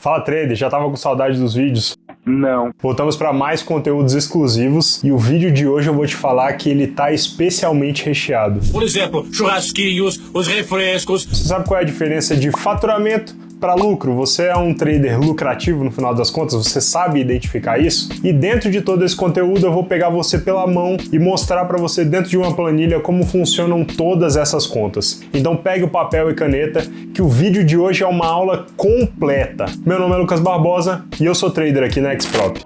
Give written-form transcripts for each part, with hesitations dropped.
Fala trader, já tava com saudade dos vídeos? Não. Voltamos para mais conteúdos exclusivos e o vídeo de hoje eu vou te falar que ele tá especialmente recheado. Por exemplo, churrasquinhos, os refrescos. Você sabe qual é a diferença de faturamento para lucro? Você é um trader lucrativo no final das contas? Você sabe identificar isso? E dentro de todo esse conteúdo eu vou pegar você pela mão e mostrar para você dentro de uma planilha como funcionam todas essas contas. Então pegue o papel e caneta que o vídeo de hoje é uma aula completa. Meu nome é Lucas Barbosa e eu sou trader aqui na Xprop.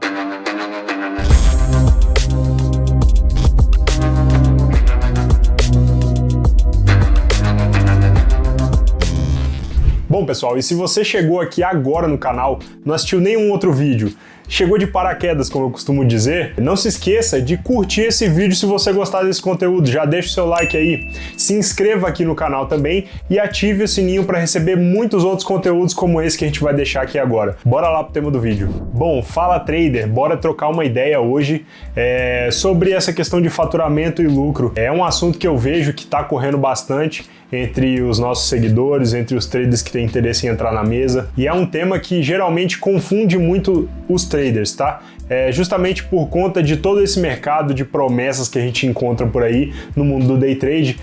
Bom pessoal, e se você chegou aqui agora no canal, não assistiu nenhum outro vídeo, chegou de paraquedas, como eu costumo dizer, não se esqueça de curtir esse vídeo se você gostar desse conteúdo, já deixa o seu like aí, se inscreva aqui no canal também e ative o sininho para receber muitos outros conteúdos como esse que a gente vai deixar aqui agora. Bora lá pro tema do vídeo. Bom, fala trader, bora trocar uma ideia hoje sobre essa questão de faturamento e lucro. É um assunto que eu vejo que está correndo bastante entre os nossos seguidores, entre os traders que têm interesse em entrar na mesa, e é um tema que geralmente confunde muito os traders, tá? Justamente por conta de todo esse mercado de promessas que a gente encontra por aí no mundo do day trade,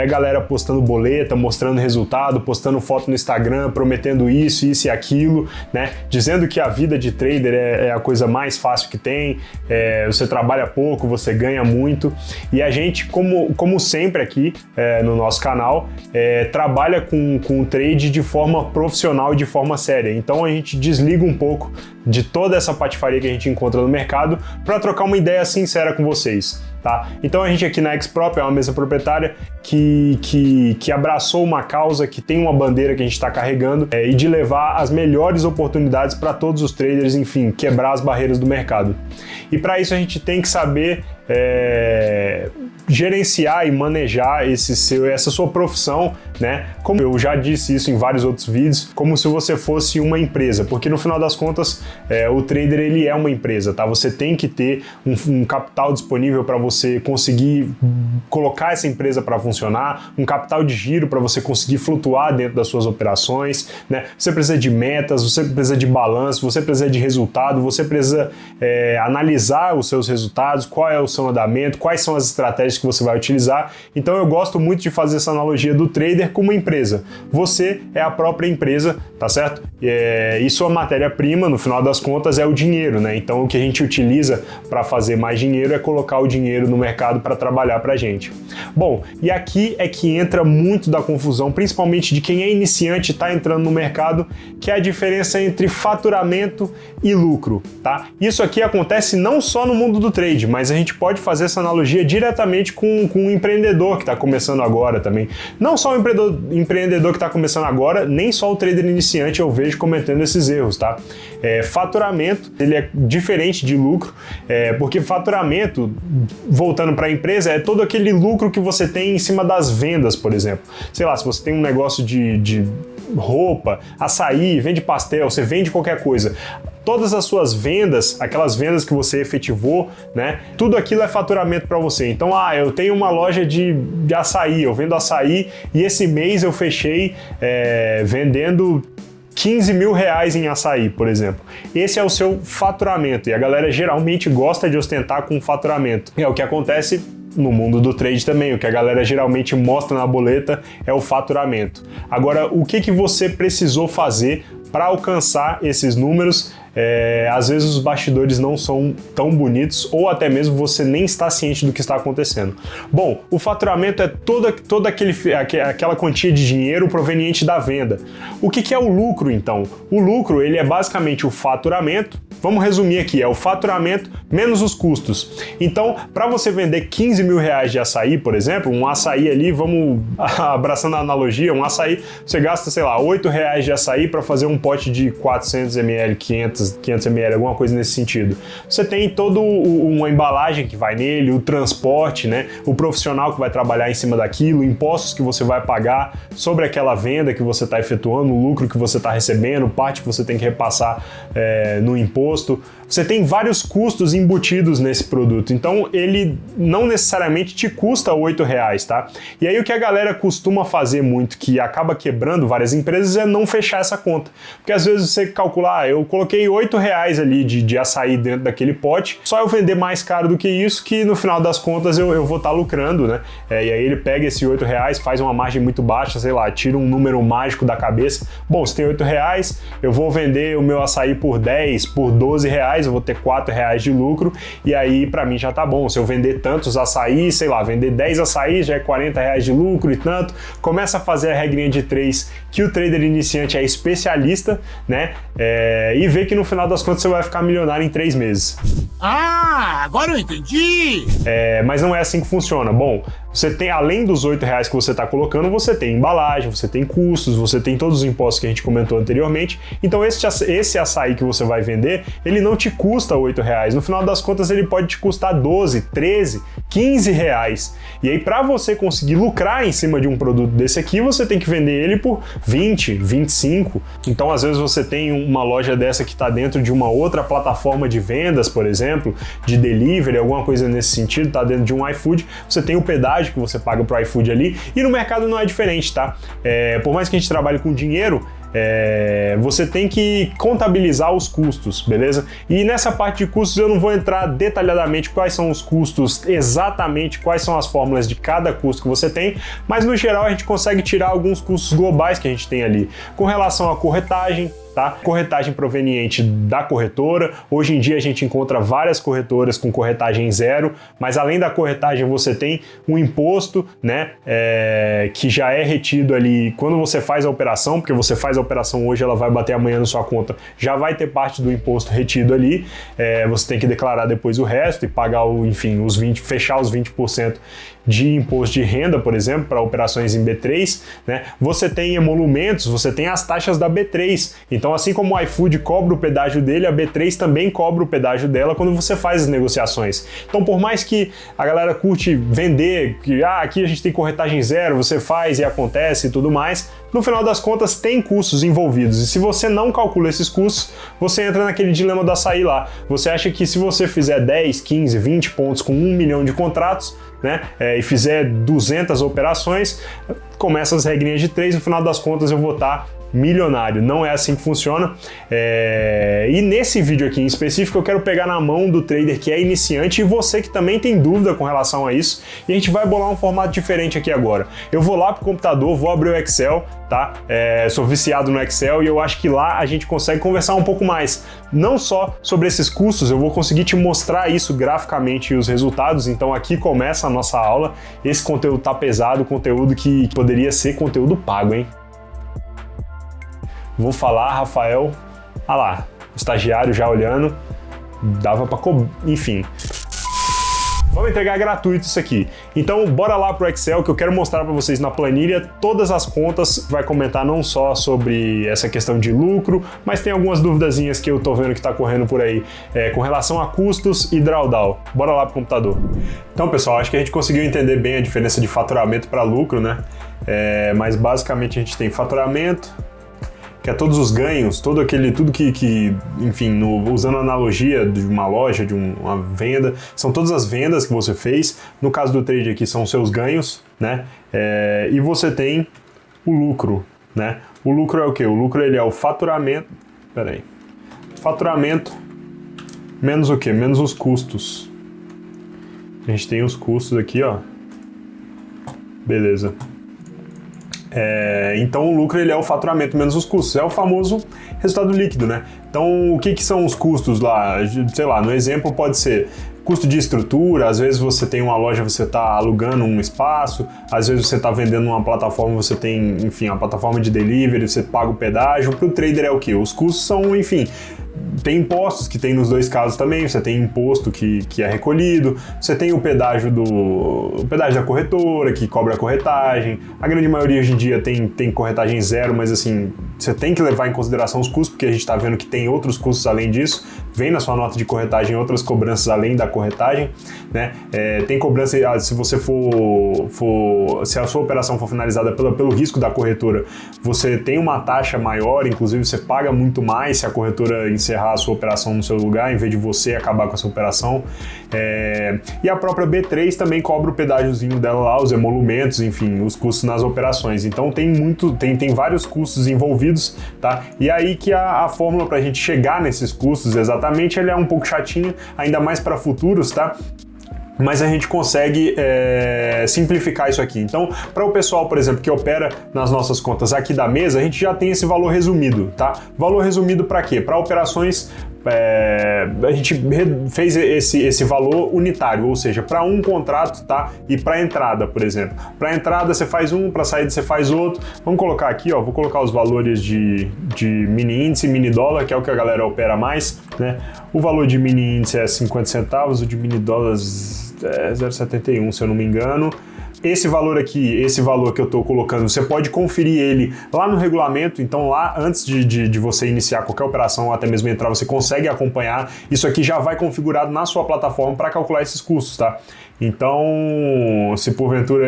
a galera postando boleta, mostrando resultado, postando foto no Instagram, prometendo isso e aquilo, né? Dizendo que a vida de trader é a coisa mais fácil que tem, você trabalha pouco, você ganha muito, e a gente, como sempre aqui no nosso canal, trabalha com o trade de forma profissional e de forma séria. Então a gente desliga um pouco de toda essa patifaria que a gente encontra no mercado para trocar uma ideia sincera com vocês, tá? Então a gente aqui na Xprop é uma mesa proprietária que abraçou uma causa, que tem uma bandeira que a gente está carregando e de levar as melhores oportunidades para todos os traders, enfim, quebrar as barreiras do mercado. E para isso a gente tem que saber gerenciar e manejar essa sua profissão, né? Como eu já disse isso em vários outros vídeos, como se você fosse uma empresa, porque no final das contas o trader ele é uma empresa, tá? Você tem que ter um capital disponível para você conseguir colocar essa empresa para funcionar, um capital de giro para você conseguir flutuar dentro das suas operações, né? Você precisa de metas, você precisa de balanço, você precisa de resultado, você precisa analisar os seus resultados, qual é o seu andamento, quais são as estratégias que você vai utilizar. Então eu gosto muito de fazer essa analogia do trader com uma empresa. Você é a própria empresa, tá certo? E sua matéria-prima, no final das contas, é o dinheiro, né? Então o que a gente utiliza para fazer mais dinheiro é colocar o dinheiro no mercado para trabalhar para a gente. Bom, e aqui é que entra muito da confusão, principalmente de quem é iniciante e está entrando no mercado, que é a diferença entre faturamento e lucro, tá? Isso aqui acontece não só no mundo do trade, mas a gente pode fazer essa analogia diretamente com um empreendedor que está começando agora também. Não só o empreendedor que está começando agora, nem só o trader iniciante eu vejo cometendo esses erros, tá? Faturamento, ele é diferente de lucro, porque faturamento, voltando para a empresa, é todo aquele lucro que você tem em cima das vendas, por exemplo. Sei lá, se você tem um negócio de roupa, açaí, vende pastel, você vende qualquer coisa. Todas as suas vendas, aquelas vendas que você efetivou, né? Tudo aquilo é faturamento para você. Então, eu tenho uma loja de açaí, eu vendo açaí e esse mês eu fechei vendendo 15 mil reais em açaí, por exemplo. Esse é o seu faturamento e a galera geralmente gosta de ostentar com faturamento. É o que acontece no mundo do trade também, o que a galera geralmente mostra na boleta é o faturamento. Agora, o que você precisou fazer para alcançar esses números? Às vezes os bastidores não são tão bonitos ou até mesmo você nem está ciente do que está acontecendo. Bom, o faturamento é toda aquela quantia de dinheiro proveniente da venda. O que é o lucro, então? O lucro ele é basicamente o faturamento. Vamos resumir aqui, é o faturamento menos os custos. Então, para você vender 15 mil reais de açaí, por exemplo, um açaí ali, vamos abraçando a analogia, um açaí, você gasta, sei lá, 8 reais de açaí para fazer um pote de 400 ml, 500 ml, alguma coisa nesse sentido. Você tem toda uma embalagem que vai nele, o transporte, né? O profissional que vai trabalhar em cima daquilo, impostos que você vai pagar sobre aquela venda que você está efetuando, o lucro que você está recebendo, parte que você tem que repassar no imposto, você tem vários custos embutidos nesse produto, então ele não necessariamente te custa R$8, tá? E aí o que a galera costuma fazer muito, que acaba quebrando várias empresas, é não fechar essa conta. Porque às vezes você calcula, eu coloquei R$8 ali de açaí dentro daquele pote, só eu vender mais caro do que isso, que no final das contas eu vou estar lucrando, né? E aí ele pega esse R$8, faz uma margem muito baixa, sei lá, tira um número mágico da cabeça. Bom, se tem R$8, eu vou vender o meu açaí por 10, por R$12, eu vou ter R$4 de lucro, e aí pra mim já tá bom. Se eu vender tantos açaí, sei lá, vender 10 açaí já é R$40 de lucro e tanto. Começa a fazer a regrinha de 3, que o trader iniciante é especialista, né? E vê que no final das contas você vai ficar milionário em 3 meses. Ah, agora eu entendi! Mas não é assim que funciona. Bom, você tem, além dos R$8 que você está colocando, você tem embalagem, você tem custos, você tem todos os impostos que a gente comentou anteriormente. Então esse açaí que você vai vender, ele não te custa R$8. No final das contas, ele pode te custar 12, 13, 15 reais. E aí, para você conseguir lucrar em cima de um produto desse aqui, você tem que vender ele por 20, 25. Então, às vezes, você tem uma loja dessa que está dentro de uma outra plataforma de vendas, por exemplo, de delivery, alguma coisa nesse sentido, está dentro de um iFood, você tem o pedágio que você paga pro iFood ali, e no mercado não é diferente, tá? Por mais que a gente trabalhe com dinheiro, você tem que contabilizar os custos, beleza? E nessa parte de custos eu não vou entrar detalhadamente quais são os custos, exatamente quais são as fórmulas de cada custo que você tem, mas no geral a gente consegue tirar alguns custos globais que a gente tem ali, com relação à corretagem, tá? Corretagem proveniente da corretora. Hoje em dia a gente encontra várias corretoras com corretagem zero, mas além da corretagem você tem um imposto, né? Que já é retido ali quando você faz a operação, porque você faz a operação hoje, ela vai bater amanhã na sua conta, já vai ter parte do imposto retido ali. Você tem que declarar depois o resto e pagar enfim, fechar os 20% de imposto de renda, por exemplo, para operações em B3, né? Você tem emolumentos, você tem as taxas da B3. Então, assim como o iFood cobra o pedágio dele, a B3 também cobra o pedágio dela quando você faz as negociações. Então, por mais que a galera curte vender, que aqui a gente tem corretagem zero, você faz e acontece e tudo mais, no final das contas tem custos envolvidos. E se você não calcula esses custos, você entra naquele dilema do açaí lá. Você acha que se você fizer 10, 15, 20 pontos com 1 milhão de contratos, né, e fizer 200 operações, começa as regrinhas de 3, no final das contas eu vou estar milionário. Não é assim que funciona. E nesse vídeo aqui em específico eu quero pegar na mão do trader que é iniciante e você que também tem dúvida com relação a isso, e a gente vai bolar um formato diferente aqui agora. Eu vou lá pro computador, vou abrir o Excel, tá? Sou viciado no Excel e eu acho que lá a gente consegue conversar um pouco mais, não só sobre esses custos, eu vou conseguir te mostrar isso graficamente e os resultados. Então aqui começa a nossa aula. Esse conteúdo tá pesado, conteúdo que poderia ser conteúdo pago, hein? Vou falar, Rafael, lá, estagiário já olhando, dava pra enfim. Vamos entregar gratuito isso aqui. Então, bora lá pro Excel que eu quero mostrar para vocês na planilha todas as contas. Vai comentar não só sobre essa questão de lucro, mas tem algumas duvidazinhas que eu tô vendo que tá correndo por aí com relação a custos e drawdown. Bora lá pro computador. Então, pessoal, acho que a gente conseguiu entender bem a diferença de faturamento para lucro, né? Mas basicamente a gente tem faturamento, que é todos os ganhos, tudo que enfim, usando a analogia de uma loja, de uma venda, são todas as vendas que você fez. No caso do trade aqui são os seus ganhos, né? E você tem o lucro, né? O lucro é o quê? O lucro ele é o faturamento, faturamento menos o quê? Menos os custos. A gente tem os custos aqui, ó. Beleza. Então o lucro ele é o faturamento menos os custos, é o famoso resultado líquido, né? Então o que são os custos lá? Sei lá, no exemplo pode ser custo de estrutura, às vezes você tem uma loja, você está alugando um espaço, às vezes você está vendendo uma plataforma, você tem, enfim, a plataforma de delivery, você paga o pedágio. Para o trader é o quê? Os custos são, enfim, tem impostos que tem nos dois casos também, você tem imposto que é recolhido, você tem o pedágio da corretora que cobra a corretagem. A grande maioria hoje em dia tem corretagem zero, mas assim, você tem que levar em consideração os custos, porque a gente está vendo que tem outros custos além disso, vem na sua nota de corretagem outras cobranças além da corretagem, né? Tem cobrança, se você se a sua operação for finalizada pelo risco da corretora, você tem uma taxa maior, inclusive você paga muito mais se a corretora encerrar a sua operação no seu lugar, em vez de você acabar com essa operação. E a própria B3 também cobra o pedágiozinho dela lá, os emolumentos, enfim, os custos nas operações. Então tem vários custos envolvidos, tá? E aí que a fórmula para a gente chegar nesses custos exatamente, ele é um pouco chatinha, ainda mais para futuros, tá? Mas a gente consegue simplificar isso aqui. Então, para o pessoal, por exemplo, que opera nas nossas contas aqui da mesa, a gente já tem esse valor resumido, tá? Valor resumido para quê? Para operações, a gente fez esse valor unitário, ou seja, para um contrato, tá? E para entrada, por exemplo. Para entrada você faz um, para saída você faz outro. Vamos colocar aqui, ó, vou colocar os valores de mini índice, mini dólar, que é o que a galera opera mais, né? O valor de mini índice é 50 centavos, o de mini dólares é 0,71, se eu não me engano. Esse valor aqui, esse valor que eu estou colocando, você pode conferir ele lá no regulamento, então lá antes de você iniciar qualquer operação ou até mesmo entrar, você consegue acompanhar. Isso aqui já vai configurado na sua plataforma para calcular esses custos, tá? Então, se porventura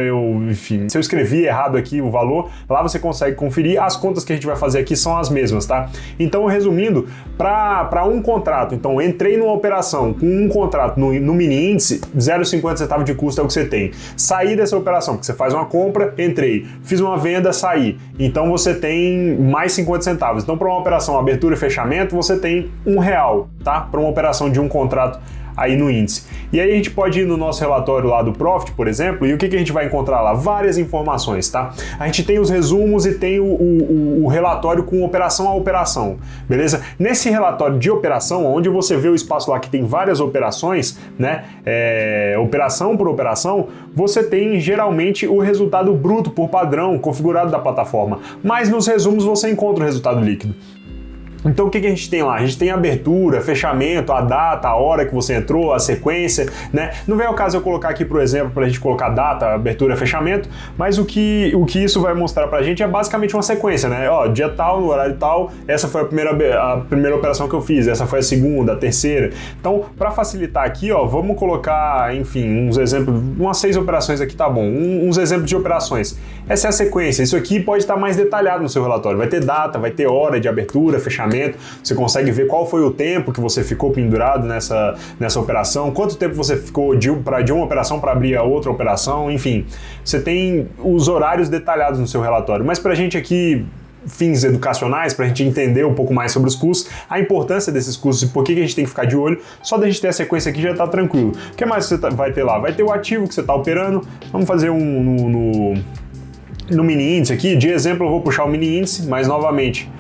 se eu escrevi errado aqui o valor, lá você consegue conferir. As contas que a gente vai fazer aqui são as mesmas, tá? Então, resumindo, para um contrato, então entrei numa operação com um contrato no mini índice, 0,50 centavos de custo é o que você tem. Saí dessa operação, porque você faz uma compra, entrei, fiz uma venda, saí. Então você tem mais 50 centavos. Então, para uma operação abertura e fechamento, você tem R$1, tá? Para uma operação de um contrato aí no índice. E aí a gente pode ir no nosso relatório lá do Profit, por exemplo, e o que a gente vai encontrar lá? Várias informações, tá? A gente tem os resumos e tem o relatório com operação a operação, beleza? Nesse relatório de operação, onde você vê o espaço lá que tem várias operações, né? Operação por operação, você tem geralmente o resultado bruto por padrão configurado da plataforma, mas nos resumos você encontra o resultado líquido. Então o que a gente tem lá? A gente tem a abertura, fechamento, a data, a hora que você entrou, a sequência, né? Não vem ao caso eu colocar aqui, por exemplo, para a gente colocar data, abertura, fechamento, mas o que isso vai mostrar para a gente é basicamente uma sequência, né? Ó, dia tal, no horário tal, essa foi a primeira operação que eu fiz, essa foi a segunda, a terceira. Então, para facilitar aqui, ó, vamos colocar, enfim, uns exemplos, umas 6 operações aqui, tá bom, uns exemplos de operações. Essa é a sequência, isso aqui pode estar mais detalhado no seu relatório, vai ter data, vai ter hora de abertura, fechamento, você consegue ver qual foi o tempo que você ficou pendurado nessa operação, quanto tempo você ficou de uma operação para abrir a outra operação, enfim, você tem os horários detalhados no seu relatório. Mas para a gente aqui, fins educacionais, para a gente entender um pouco mais sobre os custos, a importância desses custos e por que a gente tem que ficar de olho, só da gente ter a sequência aqui já está tranquilo. O que mais você vai ter lá? Vai ter o ativo que você está operando, vamos fazer no mini índice aqui, de exemplo eu vou puxar o mini índice, mas novamente,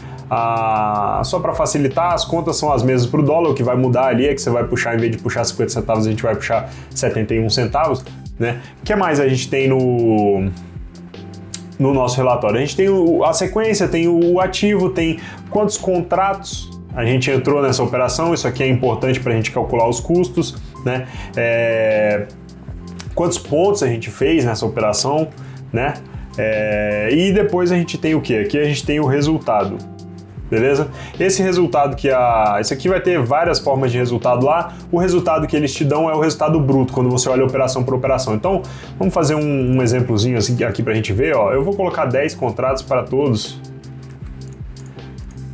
só para facilitar, as contas são as mesmas para o dólar, o que vai mudar ali é que você vai puxar, em vez de puxar 50 centavos, a gente vai puxar 71 centavos, né? O que mais a gente tem no nosso relatório? A gente tem a sequência, tem o ativo, tem quantos contratos a gente entrou nessa operação, isso aqui é importante para a gente calcular os custos, né? Quantos pontos a gente fez nessa operação, né? E depois a gente tem o que? Aqui a gente tem o resultado. Beleza? Esse resultado esse aqui vai ter várias formas de resultado lá. O resultado que eles te dão é o resultado bruto, quando você olha operação por operação. Então, vamos fazer um exemplozinho assim, aqui pra gente ver, ó. Eu vou colocar 10 contratos para todos,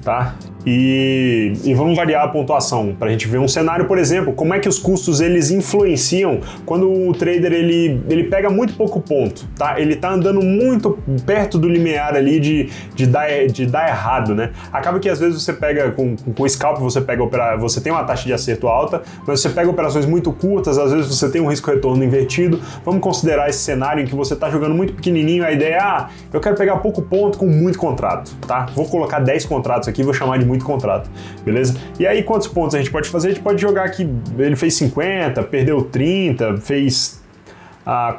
tá? E vamos variar a pontuação para a gente ver um cenário, por exemplo, como é que os custos eles influenciam quando o trader ele pega muito pouco ponto, tá? Ele tá andando muito perto do limiar ali de dar errado, né? Acaba que às vezes você pega com o scalp, você tem uma taxa de acerto alta, mas você pega operações muito curtas, às vezes você tem um risco retorno invertido. Vamos considerar esse cenário em que você tá jogando muito pequenininho, a ideia é, eu quero pegar pouco ponto com muito contrato, tá? Vou colocar 10 contratos aqui, vou chamar de muito contrato, beleza? E aí quantos pontos a gente pode fazer? A gente pode jogar aqui, ele fez 50, perdeu 30, fez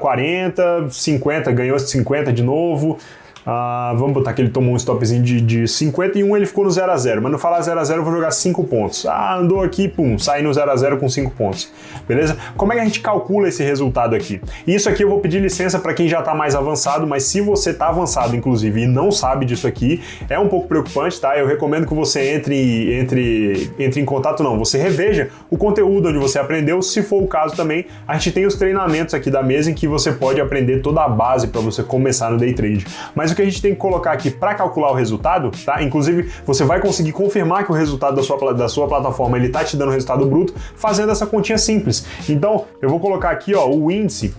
40, 50, ganhou 50 de novo, Vamos botar que ele tomou um stopzinho de 51, ele ficou no 0 a 0, mas no falar 0 a 0 eu vou jogar 5 pontos. Andou aqui, pum, sai no 0 a 0 com 5 pontos. Beleza? Como é que a gente calcula esse resultado aqui? Isso aqui eu vou pedir licença para quem já está mais avançado, mas se você está avançado, inclusive, e não sabe disso aqui, é um pouco preocupante, tá? Eu recomendo que você entre em contato, não, você reveja o conteúdo onde você aprendeu, se for o caso também, a gente tem os treinamentos aqui da mesa em que você pode aprender toda a base para você começar no day trade. Mas o que a gente tem que colocar aqui para calcular o resultado, tá? Inclusive, você vai conseguir confirmar que o resultado da sua plataforma ele tá te dando resultado bruto fazendo essa continha simples. Então, eu vou colocar aqui, ó, o índice.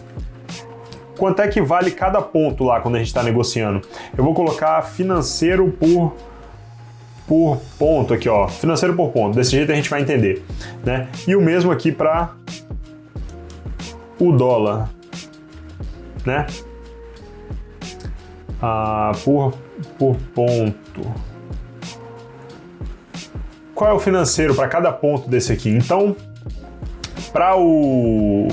Quanto é que vale cada ponto lá quando a gente está negociando? Eu vou colocar financeiro por ponto aqui, ó, financeiro por ponto. Desse jeito a gente vai entender, né? E o mesmo aqui para o dólar, né? Por ponto. Qual é o financeiro para cada ponto desse aqui? Então, para o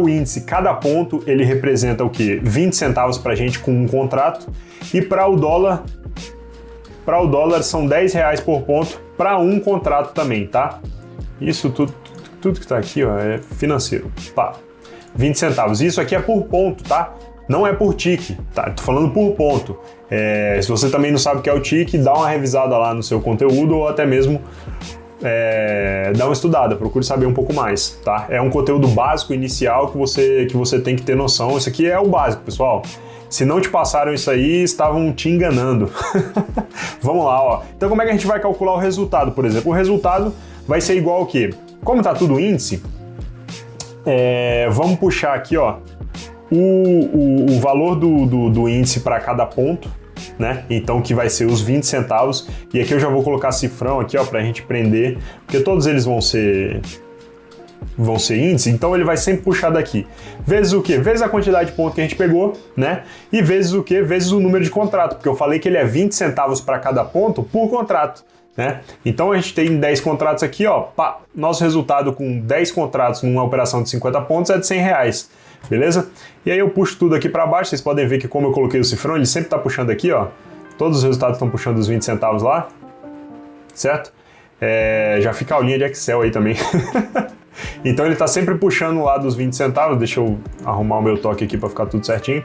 índice, cada ponto ele representa o quê? 20 centavos para a gente com um contrato, e para o dólar são 10 reais por ponto para um contrato também, tá? Isso tudo que está aqui, ó, é financeiro. Pá. 20 centavos. Isso aqui é por ponto, tá? Não é por tique, tá? Tô falando por ponto. Se você também não sabe o que é o tique, dá uma revisada lá no seu conteúdo ou até mesmo dá uma estudada, procure saber um pouco mais, tá? É um conteúdo básico, inicial, que você tem que ter noção. Isso aqui é o básico, pessoal. Se não te passaram isso aí, estavam te enganando. Vamos lá, ó. Então como é que a gente vai calcular o resultado, por exemplo? O resultado vai ser igual ao quê? Como tá tudo índice, vamos puxar aqui, ó, o valor do índice para cada ponto, né? Então que vai ser os 20 centavos. E aqui eu já vou colocar cifrão aqui, ó, para a gente prender, porque todos eles vão ser índice, então ele vai sempre puxar daqui. Vezes o quê? Vezes a quantidade de ponto que a gente pegou, né? E vezes o quê? Vezes o número de contrato, porque eu falei que ele é 20 centavos para cada ponto por contrato, né? Então a gente tem 10 contratos aqui, ó, pá, nosso resultado com 10 contratos numa operação de 50 pontos é de 100 reais, beleza? E aí eu puxo tudo aqui para baixo, vocês podem ver que como eu coloquei o cifrão, ele sempre está puxando aqui, ó, todos os resultados estão puxando os 20 centavos lá, certo? Já fica a aulinha de Excel aí também. Então ele está sempre puxando lá dos 20 centavos, deixa eu arrumar o meu toque aqui para ficar tudo certinho.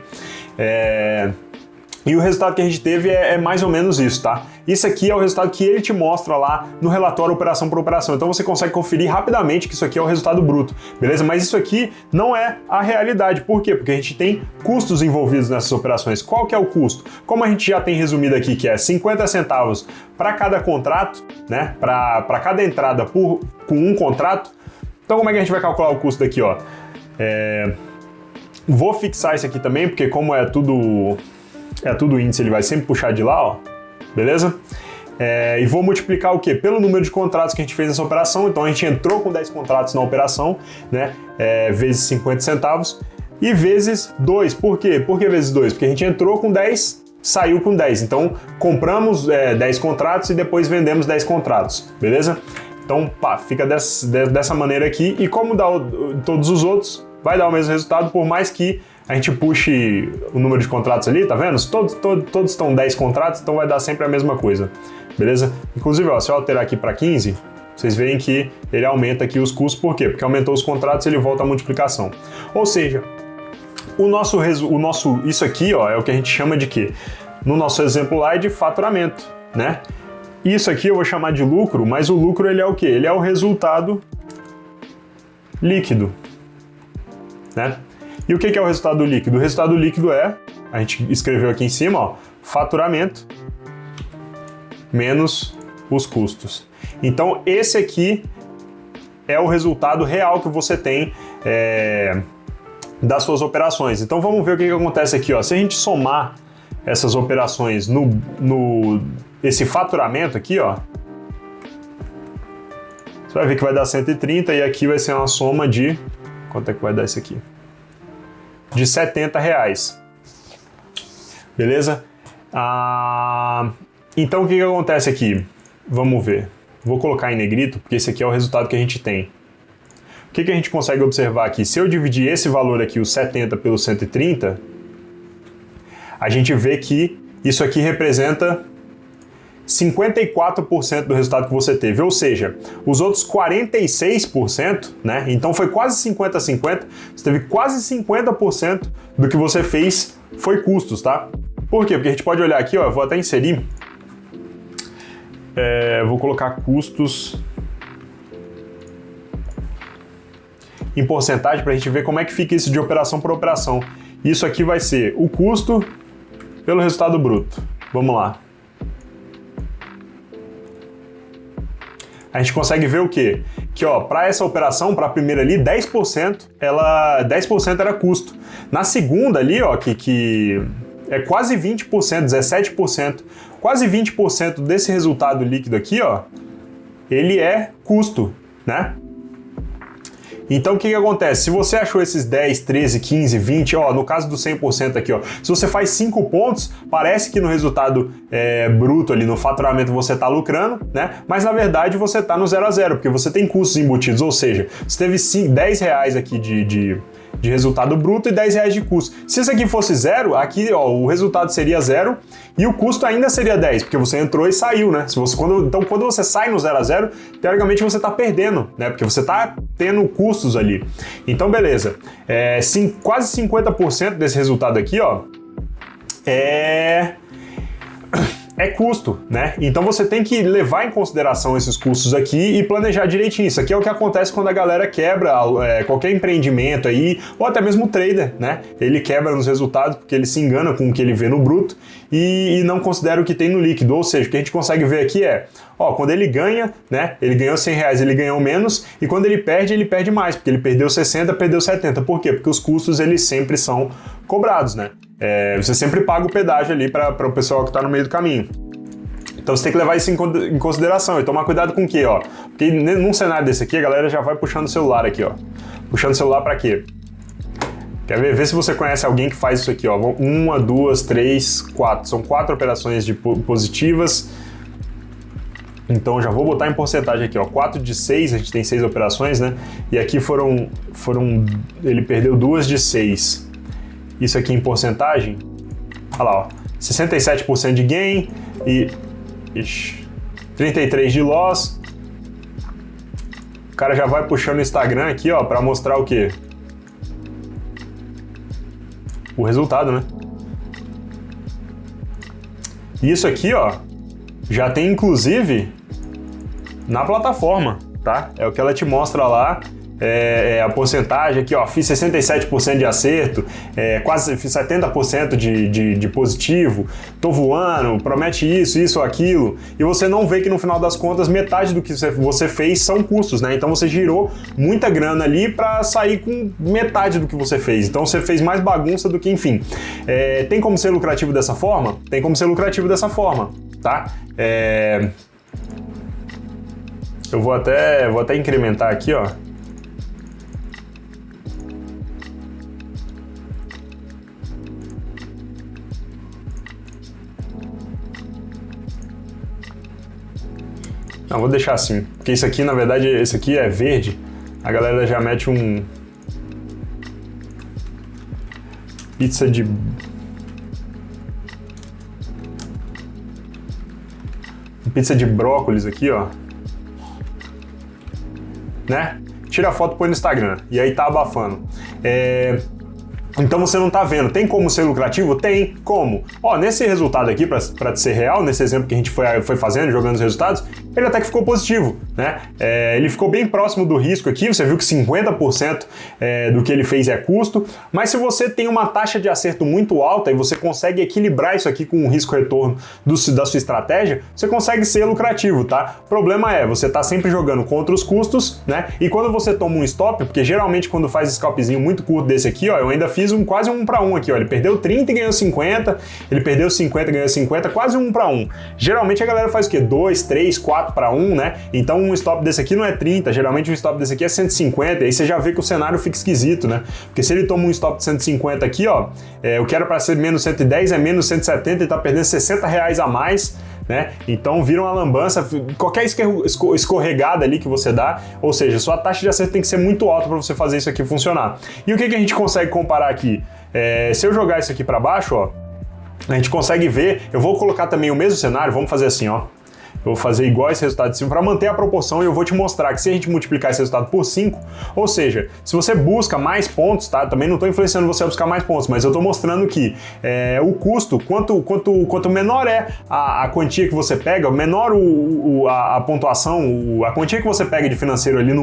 E o resultado que a gente teve é mais ou menos isso, tá? Isso aqui é o resultado que ele te mostra lá no relatório operação por operação. Então você consegue conferir rapidamente que isso aqui é o resultado bruto, beleza? Mas isso aqui não é a realidade. Por quê? Porque a gente tem custos envolvidos nessas operações. Qual que é o custo? Como a gente já tem resumido aqui, que é 50 centavos para cada contrato, né? Para cada entrada com um contrato. Então como é que a gente vai calcular o custo daqui, ó? Vou fixar isso aqui também, porque como é tudo índice, ele vai sempre puxar de lá, ó, beleza? E vou multiplicar o quê? Pelo número de contratos que a gente fez nessa operação. Então a gente entrou com 10 contratos na operação, né? Vezes 50 centavos e vezes 2. Por quê? Por que vezes 2? Porque a gente entrou com 10, saiu com 10. Então compramos 10 contratos e depois vendemos 10 contratos, beleza? Então, pá, fica dessa maneira aqui. E como dá todos os outros, vai dar o mesmo resultado, por mais que a gente puxe o número de contratos ali, tá vendo? Todos estão 10 contratos, então vai dar sempre a mesma coisa, beleza? Inclusive, ó, se eu alterar aqui para 15, vocês veem que ele aumenta aqui os custos. Por quê? Porque aumentou os contratos, ele volta a multiplicação. Ou seja, isso aqui, ó, é o que a gente chama de quê? No nosso exemplo lá é de faturamento, né? Isso aqui eu vou chamar de lucro, mas o lucro ele é o quê? Ele é o resultado líquido, né? E o que é o resultado líquido? O resultado líquido a gente escreveu aqui em cima, ó, faturamento menos os custos. Então esse aqui é o resultado real que você tem das suas operações. Então vamos ver o que acontece aqui, ó. Se a gente somar essas operações esse faturamento aqui, ó, você vai ver que vai dar 130 e aqui vai ser uma soma de... Quanto é que vai dar isso aqui? De 70 reais. Beleza? Então o que acontece aqui? Vamos ver. Vou colocar em negrito, porque esse aqui é o resultado que a gente tem. O que a gente consegue observar aqui? Se eu dividir esse valor aqui, o 70 pelo 130, a gente vê que isso aqui representa 54% do resultado que você teve, ou seja, os outros 46%, né? Então foi quase 50-50, você teve quase 50% do que você fez foi custos, tá? Por quê? Porque a gente pode olhar aqui, ó, eu vou até inserir, vou colocar custos em porcentagem para a gente ver como é que fica isso de operação por operação. Isso aqui vai ser o custo pelo resultado bruto. Vamos lá. A gente consegue ver o quê? Que, ó, para essa operação, para a primeira ali, 10% era custo. Na segunda ali, ó, que é quase 20%, 17%, quase 20% desse resultado líquido aqui, ó, ele é custo, né? Então o que acontece? Se você achou esses 10, 13, 15, 20, ó, no caso do 100% aqui, ó, se você faz 5 pontos, parece que no resultado bruto ali, no faturamento você está lucrando, né? Mas na verdade você está no 0 a 0, porque você tem custos embutidos, ou seja, você teve 10 reais aqui de resultado bruto e 10 reais de custo. Se isso aqui fosse zero, aqui, ó, o resultado seria 0 e o custo ainda seria 10, porque você entrou e saiu, né? Então quando você sai no 0 a 0, teoricamente você está perdendo, né? Porque você está tendo custos ali. Então beleza, quase 50% desse resultado aqui, ó, é custo, né? Então você tem que levar em consideração esses custos aqui e planejar direitinho. Isso aqui é o que acontece quando a galera quebra qualquer empreendimento aí, ou até mesmo o trader, né? Ele quebra nos resultados porque ele se engana com o que ele vê no bruto e não considera o que tem no líquido. Ou seja, o que a gente consegue ver aqui ó, quando ele ganha, né? Ele ganhou 100 reais, ele ganhou menos, e quando ele perde mais, porque ele perdeu 60, perdeu 70. Por quê? Porque os custos, eles sempre são cobrados, né? Você sempre paga o pedágio ali para o pessoal que está no meio do caminho. Então você tem que levar isso em consideração e tomar cuidado com o quê, ó? Porque num cenário desse aqui, a galera já vai puxando o celular aqui, ó. Puxando o celular para quê? Quer ver? Vê se você conhece alguém que faz isso aqui, ó. 1, 2, 3, 4. São 4 operações positivas. Então já vou botar em porcentagem aqui, ó. 4 de 6, a gente tem 6 operações, né? E aqui ele perdeu 2 de 6. Isso aqui em porcentagem, olha lá, ó, 67% de gain e 33% de loss. O cara já vai puxando o Instagram aqui, ó, para mostrar o quê? O resultado, né? E isso aqui, ó, já tem inclusive na plataforma, tá? É o que ela te mostra lá. A porcentagem aqui, ó, fiz 67% de acerto, quase fiz 70% de positivo, tô voando, promete isso, aquilo, e você não vê que no final das contas metade do que você fez são custos, né? Então você girou muita grana ali para sair com metade do que você fez, então você fez mais bagunça do que, enfim. Tem como ser lucrativo dessa forma? Tem como ser lucrativo dessa forma, tá? Eu vou até incrementar aqui, ó. Não, vou deixar assim, porque isso aqui, na verdade, esse aqui é verde, a galera já mete pizza de brócolis aqui, ó, né? Tira a foto e põe no Instagram, e aí tá abafando. Então você não tá vendo. Tem como ser lucrativo? Tem. Como? Ó, nesse resultado aqui, para ser real, nesse exemplo que a gente foi fazendo, jogando os resultados, ele até que ficou positivo, né? Ele ficou bem próximo do risco aqui, você viu que 50% do que ele fez é custo, mas se você tem uma taxa de acerto muito alta e você consegue equilibrar isso aqui com o risco-retorno da sua estratégia, você consegue ser lucrativo, tá? O problema você tá sempre jogando contra os custos, né? E quando você toma um stop, porque geralmente quando faz scalpzinho muito curto desse aqui, ó, eu ainda fiz quase 1 para 1 aqui, ó. Ele perdeu 30 e ganhou 50, ele perdeu 50 e ganhou 50, quase 1 para 1. Geralmente a galera faz o quê? 2, 3, 4 para 1, né? Então um stop desse aqui não é 30, geralmente um stop desse aqui é 150, aí você já vê que o cenário fica esquisito, né? Porque se ele toma um stop de 150 aqui, ó, o que era para ser menos 110 é menos 170 e tá perdendo 60 reais a mais, né? Então vira uma lambança, qualquer escorregada ali que você dá, ou seja, sua taxa de acerto tem que ser muito alta para você fazer isso aqui funcionar. E o que a gente consegue comparar aqui? Se eu jogar isso aqui para baixo, ó, a gente consegue ver, eu vou colocar também o mesmo cenário, vamos fazer assim, ó. Eu vou fazer igual esse resultado de cima para manter a proporção e eu vou te mostrar que se a gente multiplicar esse resultado por 5, ou seja, se você busca mais pontos, tá? Também não estou influenciando você a buscar mais pontos, mas eu estou mostrando que o custo, quanto menor é a quantia que você pega, menor a pontuação, a quantia que você pega de financeiro ali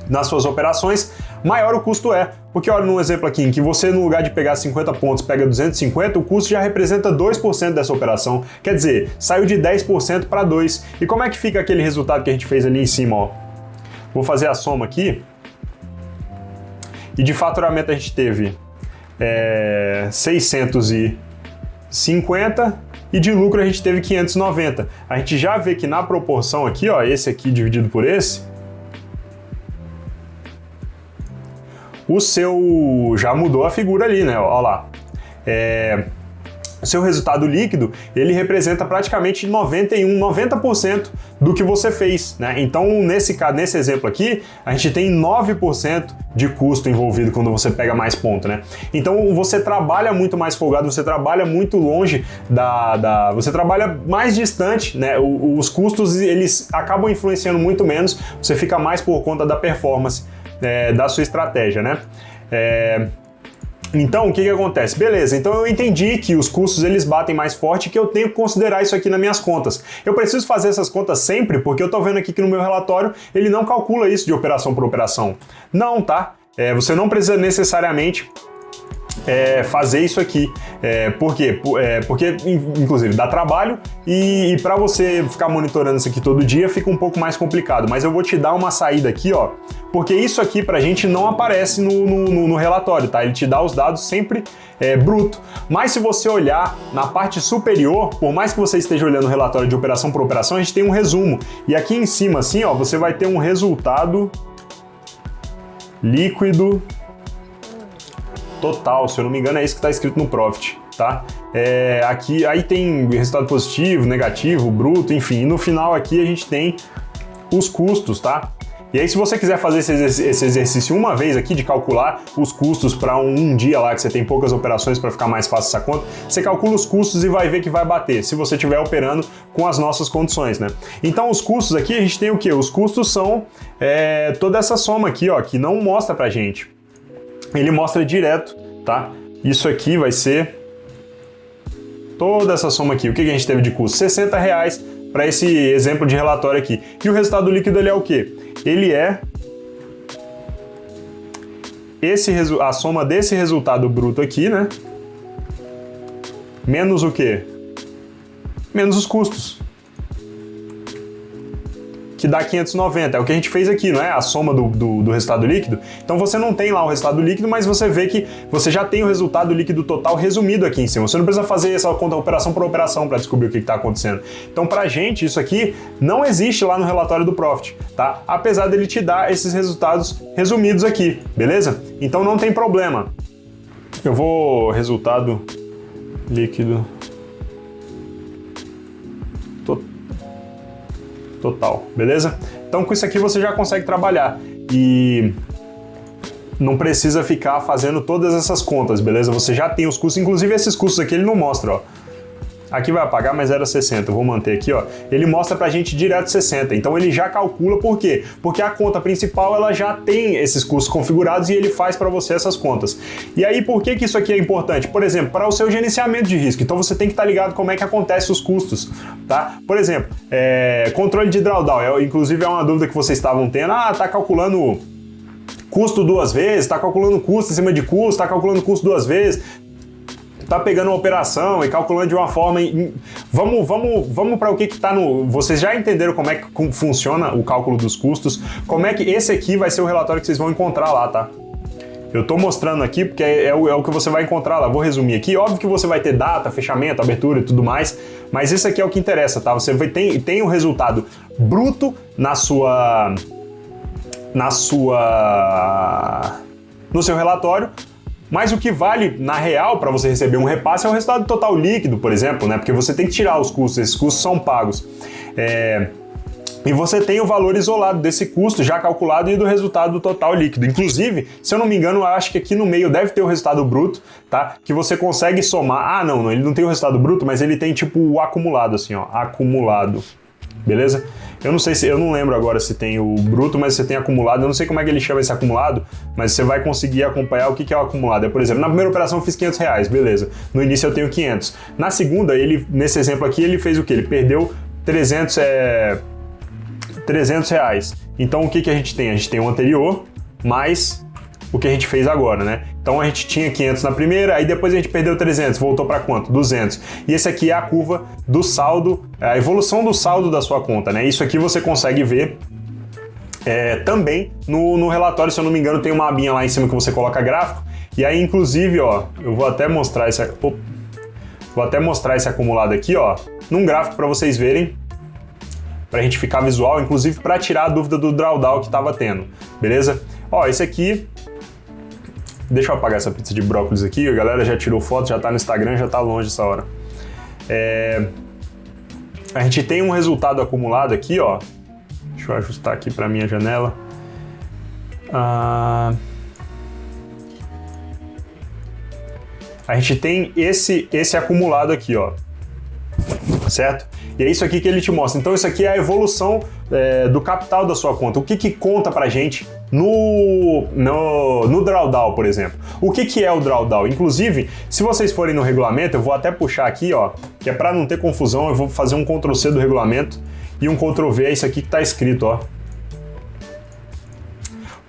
nas suas operações, maior o custo é. Porque olha num exemplo aqui, em que você no lugar de pegar 50 pontos pega 250, o custo já representa 2% dessa operação. Quer dizer, saiu de 10% para 2%. E como é que fica aquele resultado que a gente fez ali em cima? Ó? Vou fazer a soma aqui. E de faturamento a gente teve 650 e de lucro a gente teve 590. A gente já vê que na proporção aqui, ó, esse aqui dividido por esse, o seu já mudou a figura ali, né? Olha lá. O seu resultado líquido, ele representa praticamente 90% do que você fez, né? Então, nesse exemplo aqui, a gente tem 9% de custo envolvido quando você pega mais ponto, né? Então, você trabalha muito mais folgado, você trabalha muito longe você trabalha mais distante, né? Os custos, eles acabam influenciando muito menos, você fica mais por conta da performance da sua estratégia, né? Então, o que acontece? Beleza, então eu entendi que os custos eles batem mais forte e que eu tenho que considerar isso aqui nas minhas contas. Eu preciso fazer essas contas sempre porque eu tô vendo aqui que no meu relatório ele não calcula isso de operação por operação. Não, tá? Você não precisa necessariamente fazer isso aqui. Por quê? Porque, inclusive, dá trabalho e para você ficar monitorando isso aqui todo dia fica um pouco mais complicado. Mas eu vou te dar uma saída aqui, ó, porque isso aqui pra gente não aparece no relatório, tá? Ele te dá os dados sempre bruto. Mas se você olhar na parte superior, por mais que você esteja olhando o relatório de operação por operação, a gente tem um resumo. E aqui em cima, assim, ó, você vai ter um resultado líquido total, se eu não me engano é isso que está escrito no Profit, tá? Aqui, aí tem resultado positivo, negativo, bruto, enfim, e no final aqui a gente tem os custos, tá? E aí se você quiser fazer esse exercício uma vez aqui de calcular os custos para um dia lá que você tem poucas operações para ficar mais fácil essa conta, você calcula os custos e vai ver que vai bater, se você estiver operando com as nossas condições, né? Então os custos aqui a gente tem o quê? Os custos são toda essa soma aqui, ó, que não mostra pra gente. Ele mostra direto, tá? Isso aqui vai ser toda essa soma aqui. O que a gente teve de custo? R$60 para esse exemplo de relatório aqui. E o resultado líquido ele é o quê? Ele é a soma desse resultado bruto aqui, né? Menos o quê? Menos os custos. Que dá 590, é o que a gente fez aqui, não é? A soma do resultado líquido. Então você não tem lá o resultado líquido, mas você vê que você já tem o resultado líquido total resumido aqui em cima. Você não precisa fazer essa conta operação por operação para descobrir o que está acontecendo. Então pra gente isso aqui não existe lá no relatório do Profit, tá? Apesar dele te dar esses resultados resumidos aqui, beleza? Então não tem problema. Eu vou resultado líquido total, beleza? Então com isso aqui você já consegue trabalhar e não precisa ficar fazendo todas essas contas, beleza? Você já tem os custos, inclusive esses custos aqui ele não mostra, ó. Aqui vai apagar, mas era 60, eu vou manter aqui, ó. Ele mostra pra gente direto 60, então ele já calcula, por quê? Porque a conta principal, ela já tem esses custos configurados e ele faz pra você essas contas. E aí, por que isso aqui é importante? Por exemplo, para o seu gerenciamento de risco, então você tem que estar ligado como é que acontece os custos, tá? Por exemplo, controle de drawdown, inclusive é uma dúvida que vocês estavam tendo, tá calculando custo duas vezes, tá calculando custo em cima de custo, tá calculando custo duas vezes, tá pegando uma operação e calculando de uma forma... Vamos para o que tá no... Vocês já entenderam como é que funciona o cálculo dos custos, como é que esse aqui vai ser o relatório que vocês vão encontrar lá, tá? Eu tô mostrando aqui porque é o que você vai encontrar lá. Vou resumir aqui. Óbvio que você vai ter data, fechamento, abertura e tudo mais, mas esse aqui é o que interessa, tá? Você tem o resultado bruto no seu relatório, mas o que vale, na real, para você receber um repasse é o resultado total líquido, por exemplo, né? Porque você tem que tirar os custos, esses custos são pagos. E você tem o valor isolado desse custo já calculado e do resultado total líquido. Inclusive, se eu não me engano, eu acho que aqui no meio deve ter o resultado bruto, tá? Que você consegue somar. Ah, não, ele não tem o resultado bruto, mas ele tem tipo o acumulado, assim, ó, acumulado. Beleza? Eu não sei se, eu não lembro agora se tem o bruto, mas você tem acumulado. Eu não sei como é que ele chama esse acumulado, mas você vai conseguir acompanhar o que é o acumulado. Por exemplo, na primeira operação eu fiz R$500, beleza. No início eu tenho 500. Na segunda, ele, nesse exemplo aqui, ele fez o quê? Ele perdeu 300 reais. Então o que a gente tem? A gente tem o anterior, mais o que a gente fez agora, né? Então a gente tinha 500 na primeira, aí depois a gente perdeu 300, voltou para quanto? 200. E esse aqui é a curva do saldo, a evolução do saldo da sua conta, né? Isso aqui você consegue ver também no relatório, se eu não me engano, tem uma abinha lá em cima que você coloca gráfico. E aí, inclusive, ó, eu vou até mostrar esse acumulado aqui, ó, num gráfico para vocês verem, pra gente ficar visual, inclusive para tirar a dúvida do drawdown que tava tendo, beleza? Ó, esse aqui, deixa eu apagar essa pizza de brócolis aqui, a galera já tirou foto, já tá no Instagram, já tá longe essa hora. A gente tem um resultado acumulado aqui, ó, deixa eu ajustar aqui pra minha janela. A gente tem esse acumulado aqui, ó, certo? E é isso aqui que ele te mostra. Então isso aqui é a evolução do capital da sua conta. O que conta pra gente no drawdown, por exemplo. O que é o drawdown? Inclusive, se vocês forem no regulamento, eu vou até puxar aqui, ó, que é para não ter confusão, eu vou fazer um Ctrl+C do regulamento e um Ctrl+V, é isso aqui que tá escrito, ó.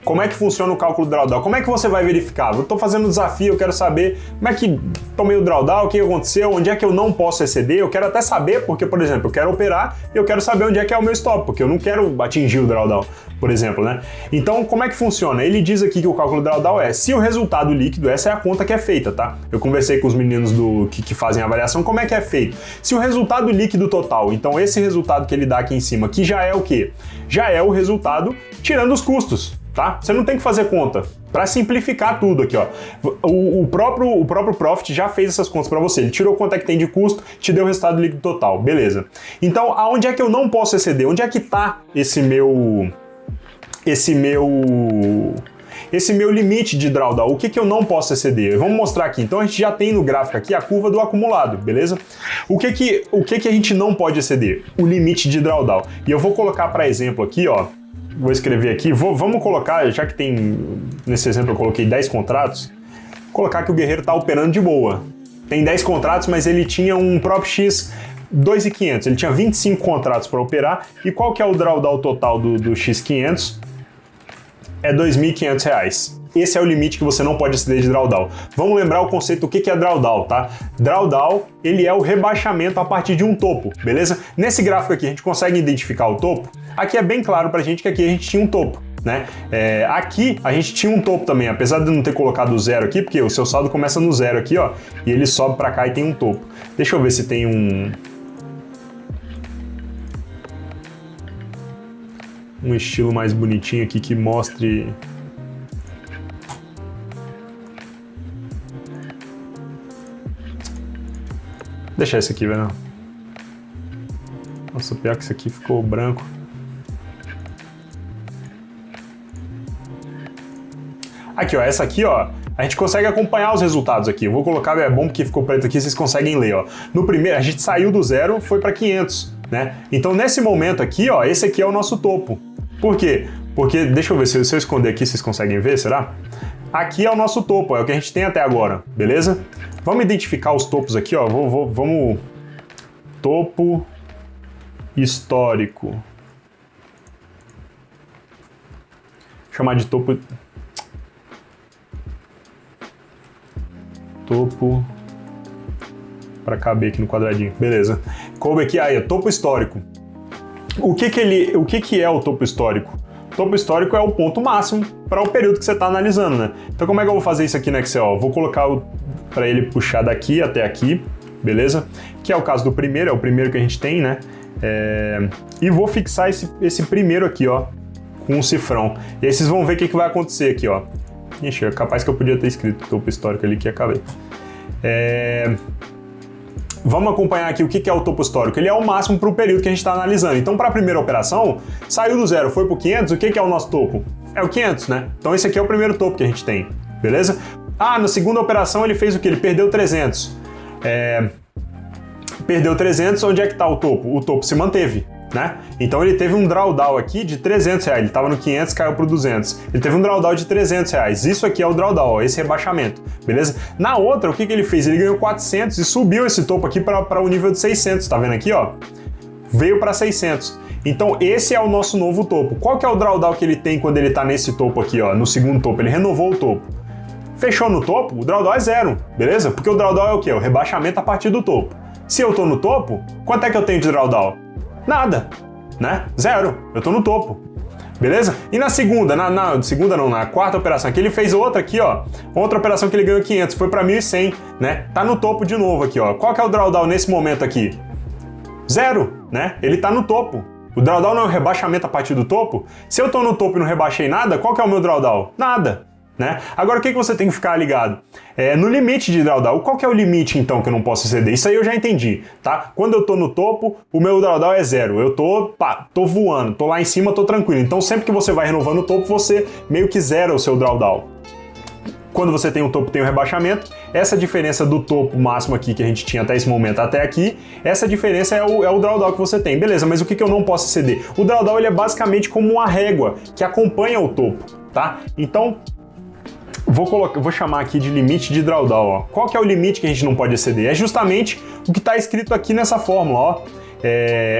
Como é que funciona o cálculo do drawdown? Como é que você vai verificar? Eu estou fazendo um desafio, eu quero saber como é que tomei o drawdown, o que aconteceu, onde é que eu não posso exceder. Eu quero até saber, porque, por exemplo, eu quero operar e eu quero saber onde é que é o meu stop, porque eu não quero atingir o drawdown, por exemplo, né? Então, como é que funciona? Ele diz aqui que o cálculo do drawdown é se o resultado líquido, essa é a conta que é feita, tá? Eu conversei com os meninos que fazem a avaliação, como é que é feito? Se o resultado líquido total, então esse resultado que ele dá aqui em cima, que já é o quê? Já é o resultado tirando os custos. Tá? Você não tem que fazer conta. Para simplificar tudo aqui, ó. O próprio Profit já fez essas contas para você. Ele tirou quanto é que tem de custo, te deu o resultado líquido total. Beleza. Então, aonde é que eu não posso exceder? Onde é que tá esse meu limite de drawdown? O que eu não posso exceder? Vamos mostrar aqui. Então, a gente já tem no gráfico aqui a curva do acumulado, beleza? O que a gente não pode exceder? O limite de drawdown. E eu vou colocar para exemplo aqui, ó. Vou escrever aqui, vamos colocar, já que tem, nesse exemplo eu coloquei 10 contratos, colocar que o guerreiro está operando de boa. Tem 10 contratos, mas ele tinha um Profit X 2.500, ele tinha 25 contratos para operar, e qual que é o drawdown total do X500? É R$ 2.500. Esse é o limite que você não pode exceder de drawdown. Vamos lembrar o conceito do que é drawdown, tá? Drawdown, ele é o rebaixamento a partir de um topo, beleza? Nesse gráfico aqui, a gente consegue identificar o topo. Aqui é bem claro pra gente que aqui a gente tinha um topo, né? Aqui a gente tinha um topo também, apesar de não ter colocado o zero aqui, porque o seu saldo começa no zero aqui, ó, e ele sobe pra cá e tem um topo. Deixa eu ver se tem um estilo mais bonitinho aqui que mostre... Deixa esse aqui, velho. Nossa, pior que esse aqui ficou branco. Aqui, ó, essa aqui, ó, a gente consegue acompanhar os resultados aqui. Eu vou colocar, é bom porque ficou preto aqui, vocês conseguem ler, ó. No primeiro, a gente saiu do zero, foi para 500, né? Então, nesse momento aqui, ó, esse aqui é o nosso topo. Por quê? Porque, deixa eu ver, se eu esconder aqui, vocês conseguem ver, será? Aqui é o nosso topo, é o que a gente tem até agora, beleza? Vamos identificar os topos aqui, ó. Vamos... Topo histórico. Vou chamar de topo... Topo... Para caber aqui no quadradinho. Beleza. Coube aqui, aí, topo histórico. O que é o topo histórico? O topo histórico é o ponto máximo para o período que você está analisando, né? Então, como é que eu vou fazer isso aqui no Excel? Vou colocar para ele puxar daqui até aqui, beleza? Que é o caso do primeiro, é o primeiro que a gente tem, né? E vou fixar esse primeiro aqui, ó, com um cifrão. E aí vocês vão ver o que vai acontecer aqui, ó. Ixi, é capaz que eu podia ter escrito topo histórico ali que acabei. Vamos acompanhar aqui o que é o topo histórico. Ele é o máximo para o período que a gente está analisando. Então, para a primeira operação, saiu do 0, foi para o 500, o que é o nosso topo? É o 500, né? Então, esse aqui é o primeiro topo que a gente tem, beleza? Ah, na segunda operação ele fez o quê? Ele perdeu 300. Perdeu 300, onde é que está o topo? O topo se manteve, né? Então ele teve um drawdown aqui de 300 reais, ele estava no 500, caiu para 200. Ele teve um drawdown de 300 reais, isso aqui é o drawdown, ó, esse rebaixamento, beleza? Na outra, o que ele fez? Ele ganhou 400 e subiu esse topo aqui para o nível de 600, tá vendo aqui, ó? Veio para 600. Então esse é o nosso novo topo. Qual que é o drawdown que ele tem quando ele está nesse topo aqui, ó, no segundo topo? Ele renovou o topo. Fechou no topo, o drawdown é 0, beleza? Porque o drawdown é o quê? O rebaixamento a partir do topo. Se eu tô no topo, quanto é que eu tenho de drawdown? Nada, né? 0. Eu tô no topo, beleza? E na segunda, na quarta operação aqui, ele fez outra aqui, ó. Outra operação que ele ganhou 500, foi para 1.100, né? Tá no topo de novo aqui, ó. Qual que é o drawdown nesse momento aqui? 0, né? Ele tá no topo. O drawdown não é o rebaixamento a partir do topo? Se eu tô no topo e não rebaixei nada, qual que é o meu drawdown? Nada. Né? Agora o que você tem que ficar ligado? No limite de drawdown. Qual que é o limite então que eu não posso exceder? Isso aí eu já entendi, tá? Quando eu tô no topo, o meu drawdown é 0. Eu tô voando, tô lá em cima, tô tranquilo. Então sempre que você vai renovando o topo, você meio que zera o seu drawdown. Quando você tem um topo, tem um rebaixamento. Essa diferença do topo máximo aqui que a gente tinha até esse momento até aqui, essa diferença é o drawdown que você tem. Beleza, mas o que eu não posso exceder? O drawdown ele é basicamente como uma régua que acompanha o topo, tá? Então vou chamar aqui de limite de drawdown, ó. Qual que é o limite que a gente não pode exceder? É justamente o que está escrito aqui nessa fórmula, ó.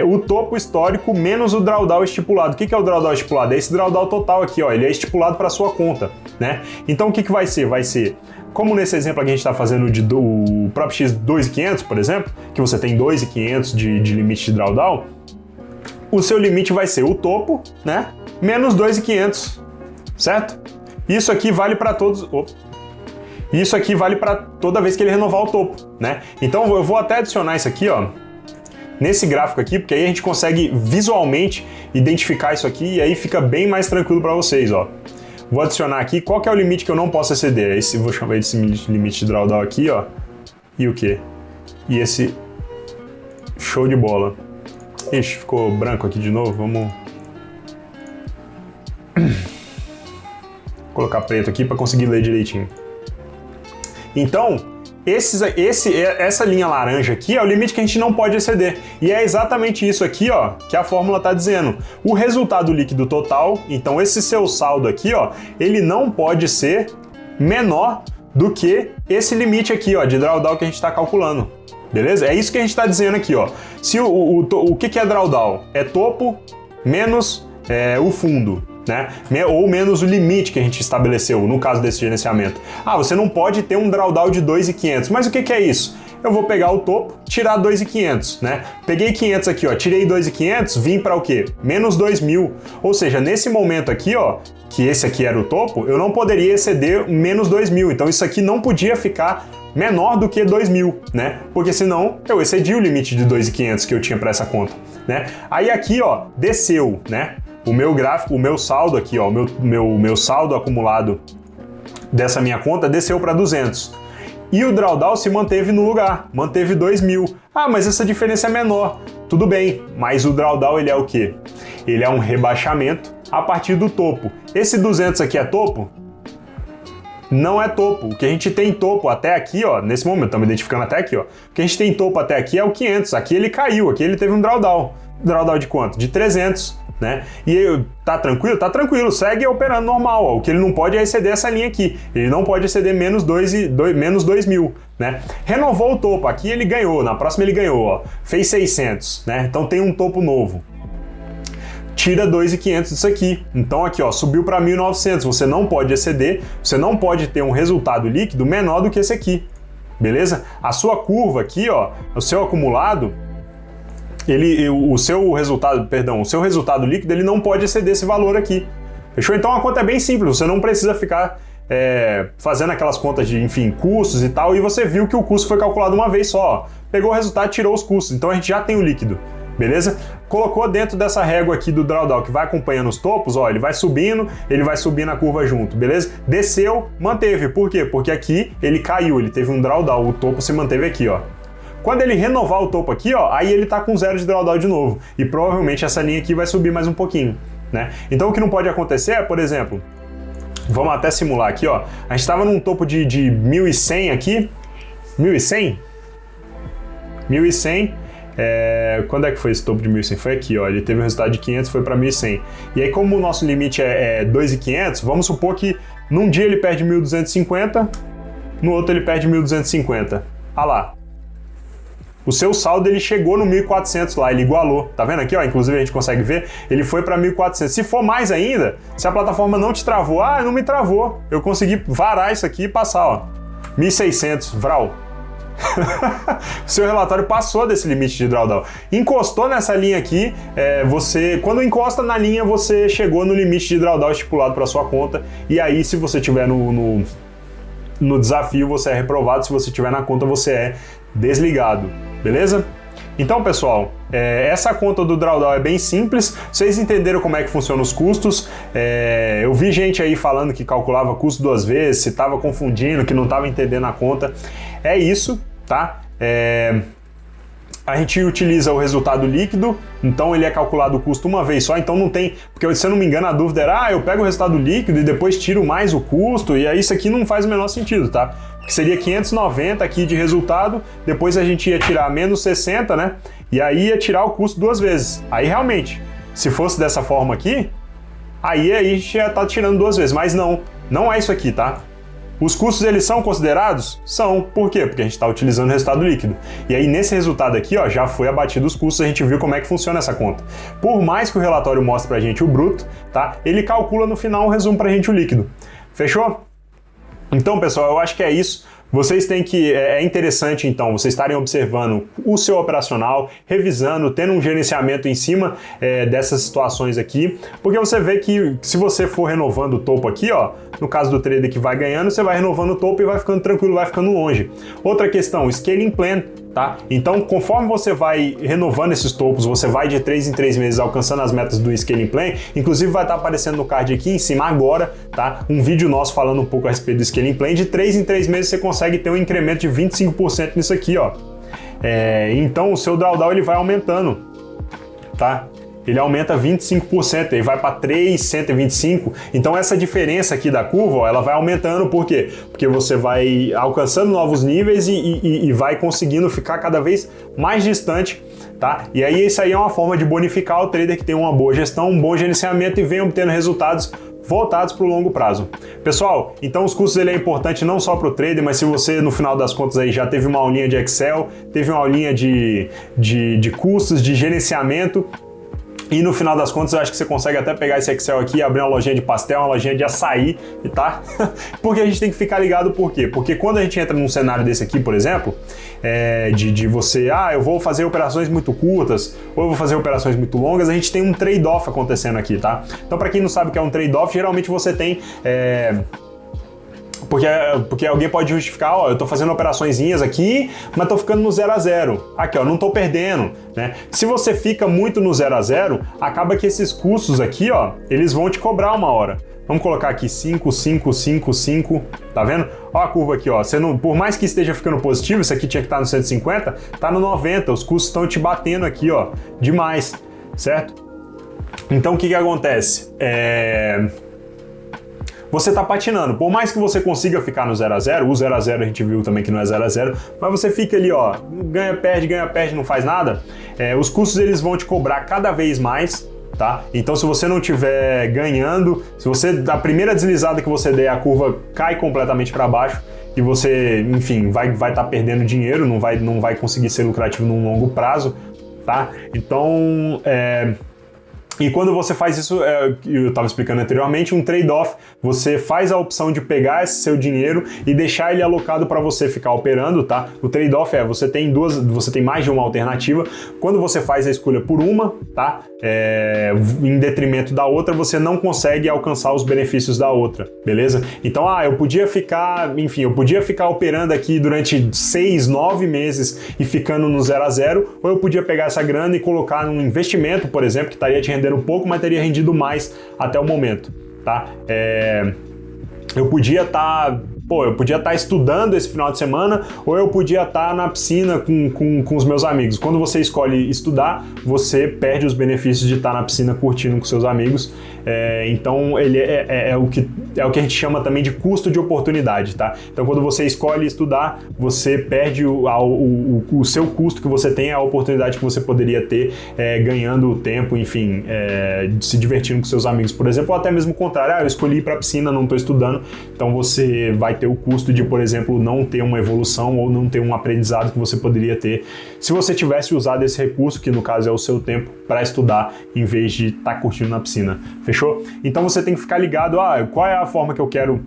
O topo histórico menos o drawdown estipulado. O que é o drawdown estipulado? É esse drawdown total aqui, ó. Ele é estipulado para sua conta, né? Então o que vai ser? Vai ser, como nesse exemplo aqui a gente está fazendo o próprio X 2.500, por exemplo, que você tem 2.500 de limite de drawdown, o seu limite vai ser o topo, né? Menos 2.500, certo? Isso aqui vale para todos. Isso aqui vale para toda vez que ele renovar o topo, né? Então eu vou até adicionar isso aqui, ó, nesse gráfico aqui, porque aí a gente consegue visualmente identificar isso aqui e aí fica bem mais tranquilo para vocês, ó. Vou adicionar aqui qual que é o limite que eu não posso exceder. Vou chamar esse limite de drawdown aqui, ó. E o quê? E esse show de bola. Ixi, ficou branco aqui de novo. Vamos colocar preto aqui para conseguir ler direitinho. Então, essa linha laranja aqui é o limite que a gente não pode exceder. E é exatamente isso aqui, ó, que a fórmula está dizendo. O resultado líquido total, então esse seu saldo aqui, ó, ele não pode ser menor do que esse limite aqui, ó, de drawdown que a gente está calculando. Beleza? É isso que a gente está dizendo aqui, ó. Se o que é drawdown? É topo menos o fundo, né? Ou menos o limite que a gente estabeleceu no caso desse gerenciamento. Ah, você não pode ter um drawdown de 2.500, mas o que é isso? Eu vou pegar o topo, tirar 2.500, né? Peguei 500 aqui, ó, tirei 2.500, vim para o quê? Menos 2.000. Ou seja, nesse momento aqui, ó, que esse aqui era o topo, eu não poderia exceder menos 2.000. Então isso aqui não podia ficar menor do que 2.000, né? Porque senão eu excedi o limite de 2.500 que eu tinha para essa conta, né? Aí aqui, ó, desceu, né? O meu gráfico, o meu saldo aqui, ó, meu saldo acumulado dessa minha conta desceu para 200. E o drawdown se manteve no lugar, manteve 2.000. Ah, mas essa diferença é menor. Tudo bem, mas o drawdown ele é o quê? Ele é um rebaixamento a partir do topo. Esse 200 aqui é topo? Não é topo. O que a gente tem topo até aqui, ó, nesse momento, estamos identificando até aqui, ó. O que a gente tem topo até aqui é o 500. Aqui ele caiu, aqui ele teve um drawdown. Drawdown de quanto? De 300. Né? E tá tranquilo? Tá tranquilo, segue operando normal. Ó. O que ele não pode é exceder essa linha aqui. Ele não pode exceder menos 2.000, né? Renovou o topo, aqui ele ganhou, na próxima ele ganhou, ó. Fez 600, né? Então tem um topo novo. Tira 2.500 disso aqui. Então aqui, ó, subiu para 1.900. Você não pode exceder, você não pode ter um resultado líquido menor do que esse aqui. Beleza? A sua curva aqui, ó, o seu acumulado, o seu resultado líquido ele não pode exceder esse valor aqui. Fechou? Então a conta é bem simples, você não precisa ficar fazendo aquelas contas de, enfim, custos e tal, e você viu que o custo foi calculado uma vez só. Ó. Pegou o resultado e tirou os custos, então a gente já tem o líquido, beleza? Colocou dentro dessa régua aqui do drawdown que vai acompanhando os topos, ó, ele vai subindo a curva junto, beleza? Desceu, manteve. Por quê? Porque aqui ele caiu, ele teve um drawdown, o topo se manteve aqui, ó. Quando ele renovar o topo aqui, ó, aí ele tá com 0 de drawdown de novo. E provavelmente essa linha aqui vai subir mais um pouquinho, né? Então o que não pode acontecer é, por exemplo, vamos até simular aqui, ó. A gente estava num topo de 1.100 aqui. 1.100? 1.100. Quando é que foi esse topo de 1.100? Foi aqui, ó. Ele teve um resultado de 500, foi para 1.100. E aí, como o nosso limite é 2.500, vamos supor que num dia ele perde 1.250, no outro ele perde 1.250. Ah lá. O seu saldo ele chegou no 1.400 lá, ele igualou. Tá vendo aqui, ó? Inclusive a gente consegue ver, ele foi para 1.400. Se for mais ainda, se a plataforma não te travou, não me travou. Eu consegui varar isso aqui e passar, ó. 1.600, vral. O seu relatório passou desse limite de drawdown. Encostou nessa linha aqui, quando encosta na linha, você chegou no limite de drawdown estipulado para sua conta. E aí, se você tiver no desafio, você é reprovado. Se você tiver na conta, você é desligado. Beleza? Então, pessoal, essa conta do drawdown é bem simples. Vocês entenderam como é que funcionam os custos. Eu vi gente aí falando que calculava custo 2 vezes, se estava confundindo, que não estava entendendo a conta. É isso, tá? A gente utiliza o resultado líquido, então ele é calculado o custo uma vez só, então não tem... Porque, se eu não me engano, a dúvida era, eu pego o resultado líquido e depois tiro mais o custo, e aí isso aqui não faz o menor sentido, tá? Que seria 590 aqui de resultado, depois a gente ia tirar menos 60, né? E aí ia tirar o custo 2 vezes. Aí realmente, se fosse dessa forma aqui, aí a gente ia estar tirando 2 vezes, mas não é isso aqui, tá? Os custos, eles são considerados? São. Por quê? Porque a gente está utilizando o resultado líquido. E aí, nesse resultado aqui, ó, já foi abatido os custos, a gente viu como é que funciona essa conta. Por mais que o relatório mostre pra gente o bruto, tá? Ele calcula no final um resumo pra gente o líquido. Fechou? Então, pessoal, eu acho que é isso. Vocês têm que... É interessante, então, vocês estarem observando o seu operacional, revisando, tendo um gerenciamento em cima dessas situações aqui, porque você vê que se você for renovando o topo aqui, ó, no caso do trader que vai ganhando, você vai renovando o topo e vai ficando tranquilo, vai ficando longe. Outra questão, scaling plan, tá? Então, conforme você vai renovando esses topos, você vai de 3 em 3 meses alcançando as metas do scaling plan, inclusive vai estar aparecendo no card aqui em cima agora, tá? Um vídeo nosso falando um pouco a respeito do scaling plan. De 3 em 3 meses você consegue ter um incremento de 25% nisso aqui, ó. Então o seu drawdown ele vai aumentando, tá? Ele aumenta 25%, ele vai para 3,125. Então essa diferença aqui da curva, ó, ela vai aumentando, por quê? Porque você vai alcançando novos níveis e vai conseguindo ficar cada vez mais distante, tá? E aí isso aí é uma forma de bonificar o trader que tem uma boa gestão, um bom gerenciamento e vem obtendo resultados voltados para o longo prazo. Pessoal, então os custos ele é importante não só para o trader, mas se você no final das contas aí já teve uma aulinha de Excel, teve uma aulinha de custos, de gerenciamento, e no final das contas eu acho que você consegue até pegar esse Excel aqui e abrir uma lojinha de pastel, uma lojinha de açaí, tá? Porque a gente tem que ficar ligado por quê? Porque quando a gente entra num cenário desse aqui, por exemplo, de você, eu vou fazer operações muito curtas, ou eu vou fazer operações muito longas, a gente tem um trade-off acontecendo aqui, tá? Então para quem não sabe o que é um trade-off, geralmente você tem... Porque alguém pode justificar, eu tô fazendo operaçõezinhas aqui, mas tô ficando no 0 a 0. Aqui, ó, não tô perdendo, né? Se você fica muito no 0 a 0, acaba que esses custos aqui, ó, eles vão te cobrar uma hora. Vamos colocar aqui 5, 5, 5, 5, tá vendo? Ó a curva aqui, ó, por mais que esteja ficando positivo, isso aqui tinha que estar no 150, tá no 90, os custos estão te batendo aqui, ó, demais, certo? Então, o que acontece? Você está patinando. Por mais que você consiga ficar no 0 a 0, o 0 a 0 a gente viu também que não é 0 a 0, mas você fica ali, ó, ganha, perde, não faz nada, os custos eles vão te cobrar cada vez mais, tá? Então se você não estiver ganhando, se você, a primeira deslizada que você der, a curva cai completamente para baixo e você, enfim, vai estar perdendo dinheiro, não vai conseguir ser lucrativo num longo prazo, tá? Então, e quando você faz isso, eu estava explicando anteriormente, um trade-off, você faz a opção de pegar esse seu dinheiro e deixar ele alocado para você ficar operando, tá? O trade-off você tem mais de uma alternativa. Quando você faz a escolha por uma, tá? Em detrimento da outra, você não consegue alcançar os benefícios da outra, beleza? Então, eu podia ficar operando aqui durante 6, 9 meses e ficando no 0 a 0, ou eu podia pegar essa grana e colocar num investimento, por exemplo, que estaria te rendendo um pouco, mas teria rendido mais até o momento, tá? Eu podia estar Pô, eu podia estar estudando esse final de semana ou eu podia estar na piscina com os meus amigos. Quando você escolhe estudar, você perde os benefícios de estar na piscina curtindo com seus amigos. Então ele é o que a gente chama também de custo de oportunidade, tá? Então quando você escolhe estudar, você perde o seu custo que você tem, a oportunidade que você poderia ter ganhando tempo, enfim, se divertindo com seus amigos, por exemplo, ou até mesmo o contrário, eu escolhi ir para a piscina, não estou estudando, então você vai ter o custo de, por exemplo, não ter uma evolução ou não ter um aprendizado que você poderia ter se você tivesse usado esse recurso, que no caso é o seu tempo, para estudar em vez de estar curtindo na piscina. Fechou? Então você tem que ficar ligado, qual é a forma que eu quero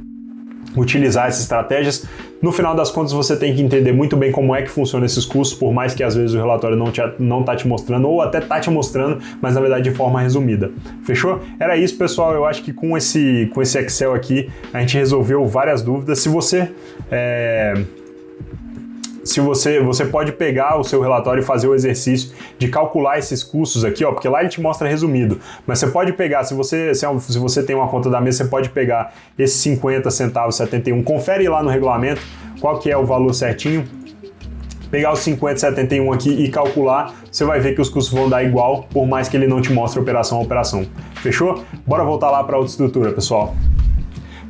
utilizar essas estratégias. No final das contas, você tem que entender muito bem como é que funcionam esses custos, por mais que às vezes o relatório não tá te mostrando, ou até tá te mostrando, mas na verdade de forma resumida. Fechou? Era isso, pessoal. Eu acho que com esse Excel aqui, a gente resolveu várias dúvidas. Se você pode pegar o seu relatório e fazer o exercício de calcular esses custos aqui, porque lá ele te mostra resumido, mas você pode pegar, se você tem uma conta da mesa, você pode pegar esses 50 centavos, 71, confere lá no regulamento qual que é o valor certinho, pegar os 50,71 aqui e calcular, você vai ver que os custos vão dar igual, por mais que ele não te mostre operação a operação. Fechou? Bora voltar lá para outra estrutura, pessoal.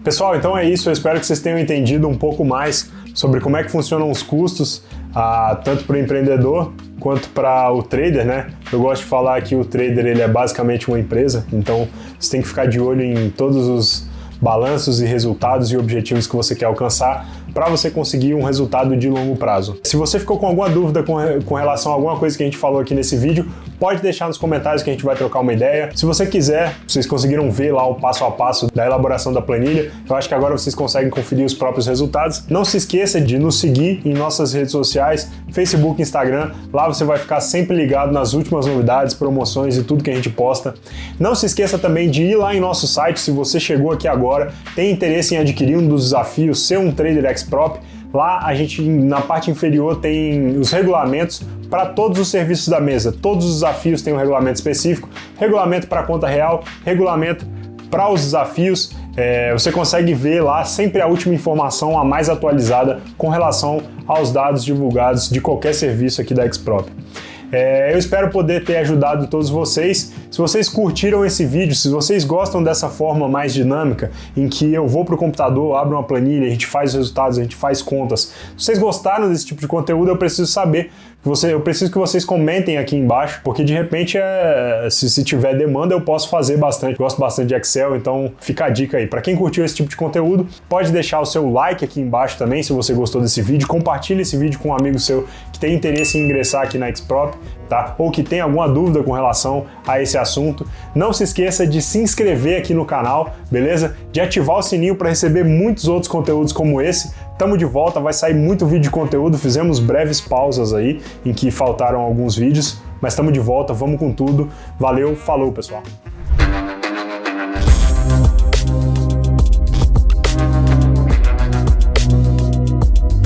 Pessoal, então é isso. Eu espero que vocês tenham entendido um pouco mais sobre como é que funcionam os custos, tanto para o empreendedor quanto para o trader, né? Eu gosto de falar que o trader ele é basicamente uma empresa, então você tem que ficar de olho em todos os balanços e resultados e objetivos que você quer alcançar para você conseguir um resultado de longo prazo. Se você ficou com alguma dúvida com relação a alguma coisa que a gente falou aqui nesse vídeo, pode deixar nos comentários que a gente vai trocar uma ideia. Se você quiser, vocês conseguiram ver lá o passo a passo da elaboração da planilha, eu acho que agora vocês conseguem conferir os próprios resultados. Não se esqueça de nos seguir em nossas redes sociais, Facebook, Instagram, lá você vai ficar sempre ligado nas últimas novidades, promoções e tudo que a gente posta. Não se esqueça também de ir lá em nosso site, se você chegou aqui agora, tem interesse em adquirir um dos desafios, ser um Trader X-Prop. Lá a gente, na parte inferior, tem os regulamentos para todos os serviços da mesa. Todos os desafios têm um regulamento específico, regulamento para conta real, regulamento para os desafios. Você consegue ver lá sempre a última informação, a mais atualizada com relação aos dados divulgados de qualquer serviço aqui da X-Prop. Eu espero poder ter ajudado todos vocês. Se vocês curtiram esse vídeo, se vocês gostam dessa forma mais dinâmica, em que eu vou para o computador, abro uma planilha, a gente faz os resultados, a gente faz contas. Se vocês gostaram desse tipo de conteúdo, eu preciso saber. Eu preciso que vocês comentem aqui embaixo, porque de repente, se tiver demanda, eu posso fazer bastante. Gosto bastante de Excel, então fica a dica aí. Para quem curtiu esse tipo de conteúdo, pode deixar o seu like aqui embaixo também, se você gostou desse vídeo. Compartilhe esse vídeo com um amigo seu que tem interesse em ingressar aqui na X-Prop, tá? Ou que tem alguma dúvida com relação a esse assunto. Não se esqueça de se inscrever aqui no canal, beleza? De ativar o sininho para receber muitos outros conteúdos como esse. Tamo de volta, vai sair muito vídeo de conteúdo, fizemos breves pausas aí, em que faltaram alguns vídeos, mas estamos de volta, vamos com tudo. Valeu, falou pessoal!